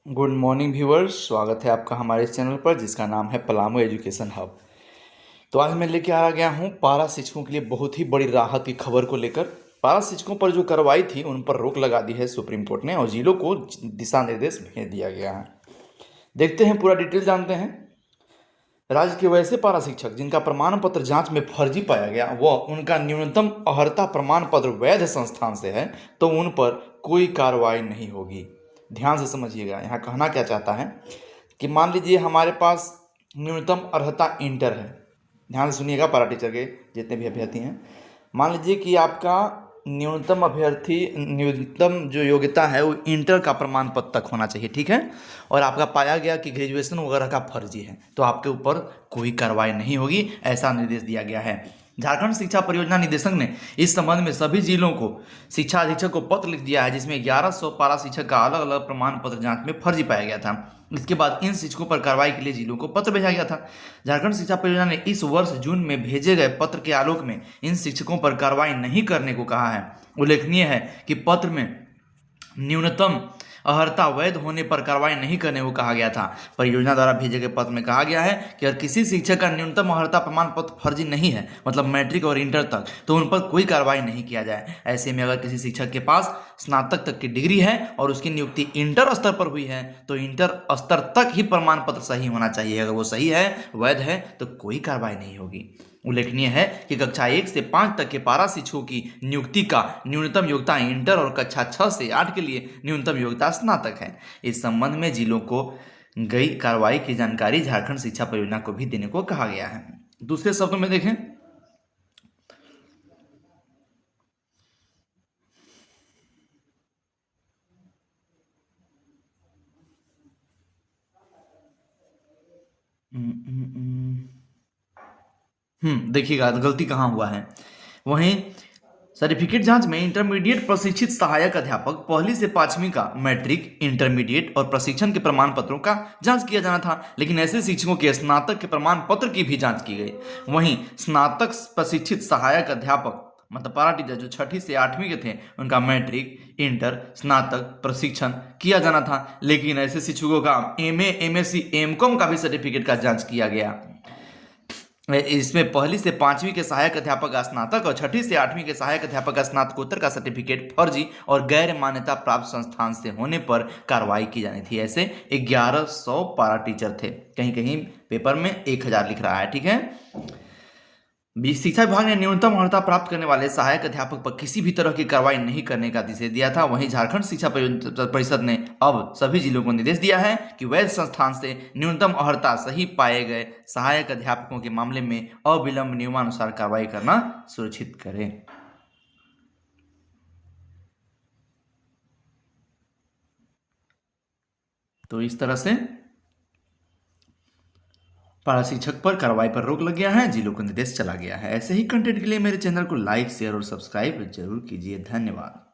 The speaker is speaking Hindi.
गुड मॉर्निंग व्यूअर्स, स्वागत है आपका हमारे इस चैनल पर जिसका नाम है पलामू एजुकेशन हब। तो आज मैं लेके आ गया हूँ पारा शिक्षकों के लिए बहुत ही बड़ी राहत की खबर को लेकर। पारा शिक्षकों पर जो कार्रवाई थी उन पर रोक लगा दी है सुप्रीम कोर्ट ने और जिलों को दिशा निर्देश भेज दिया गया है। देखते हैं, पूरा डिटेल जानते हैं। राज्य के वैसे पारा शिक्षक जिनका प्रमाण पत्र जांच में फर्जी पाया गया वह उनका न्यूनतम अर्हता प्रमाण पत्र वैध संस्थान से है तो उन पर कोई कार्रवाई नहीं होगी। ध्यान से समझिएगा, यहाँ कहना क्या चाहता है कि मान लीजिए हमारे पास न्यूनतम अर्हता इंटर है। ध्यान से सुनिएगा, पारा टीचर के जितने भी अभ्यर्थी हैं, मान लीजिए कि आपका न्यूनतम जो योग्यता है वो इंटर का प्रमाण पत्र तक होना चाहिए, ठीक है। और आपका पाया गया कि ग्रेजुएशन वगैरह का फर्जी है तो आपके ऊपर कोई कार्रवाई नहीं होगी, ऐसा निर्देश दिया गया है। झारखंड शिक्षा परियोजना निदेशक ने इस संबंध में सभी जिलों को शिक्षा अधीक्षक को पत्र लिख दिया है, जिसमें 1100 पारा शिक्षक का अलग अलग प्रमाण पत्र जांच में फर्जी पाया गया था। इसके बाद इन शिक्षकों पर कार्रवाई के लिए जिलों को पत्र भेजा गया था। झारखंड शिक्षा परियोजना ने इस वर्ष जून में भेजे गए पत्र के आलोक में इन शिक्षकों पर कार्रवाई नहीं करने को कहा है। उल्लेखनीय है कि पत्र में न्यूनतम अर्हता वैध होने पर कार्रवाई नहीं करने को कहा गया था। परियोजना द्वारा भेजे गए पत्र में कहा गया है कि अगर किसी शिक्षक का न्यूनतम अर्हता प्रमाण पत्र फर्जी नहीं है, मतलब मैट्रिक और इंटर तक, तो उन पर कोई कार्रवाई नहीं किया जाए। ऐसे में अगर किसी शिक्षक के पास स्नातक तक की डिग्री है और उसकी नियुक्ति इंटर स्तर पर हुई है तो इंटर स्तर तक ही प्रमाण पत्र सही होना चाहिए। अगर वो सही है, वैध है, तो कोई कार्रवाई नहीं होगी। उल्लेखनीय है कि कक्षा 1 से 5 तक के पारा शिक्षकों की नियुक्ति का न्यूनतम योग्यता इंटर और कक्षा 6 से 8 के लिए न्यूनतम योग्यता स्नातक है। इस संबंध में जिलों को गई कार्रवाई की जानकारी झारखंड शिक्षा परियोजना को भी देने को कहा गया है। दूसरे शब्दों में देखें, देखिएगा गलती कहाँ हुआ है। वहीं सर्टिफिकेट जांच में इंटरमीडिएट प्रशिक्षित सहायक अध्यापक पहली से 5वीं का मैट्रिक, इंटरमीडिएट और प्रशिक्षण के प्रमाण पत्रों का जांच किया जाना था, लेकिन ऐसे शिक्षकों के स्नातक के प्रमाण पत्र की भी जांच की गई। वहीं स्नातक प्रशिक्षित सहायक अध्यापक मतलब पारा टीचर जो 6ठी से 8वीं के थे उनका मैट्रिक, इंटर, स्नातक, प्रशिक्षण किया जाना था, लेकिन ऐसे शिक्षकों का एमए, एमएससी, एमकॉम का भी सर्टिफिकेट का जांच किया गया। इसमें पहली से 5वीं के सहायक अध्यापक का स्नातक और 6ठी से 8वीं के सहायक अध्यापक का स्नातकोत्तर का सर्टिफिकेट फर्जी और गैर मान्यता प्राप्त संस्थान से होने पर कार्रवाई की जानी थी। ऐसे 1100 पारा टीचर थे, कहीं कहीं पेपर में 1000 लिख रहा है, ठीक है। शिक्षा विभाग ने न्यूनतम अर्हता प्राप्त करने वाले सहायक अध्यापक पर किसी भी तरह की कार्रवाई नहीं करने का आदेश दिया था। वहीं झारखंड शिक्षा परिषद ने अब सभी जिलों को निर्देश दिया है कि वैध संस्थान से न्यूनतम अर्हता सही पाए गए सहायक अध्यापकों के मामले में अविलंब नियमानुसार कार्रवाई करना सुनिश्चित करें। तो इस तरह से पारा शिक्षक पर कार्रवाई पर रोक लग गया है, जिलों को निर्देश चला गया है। ऐसे ही कंटेंट के लिए मेरे चैनल को लाइक, शेयर और सब्सक्राइब जरूर कीजिए। धन्यवाद।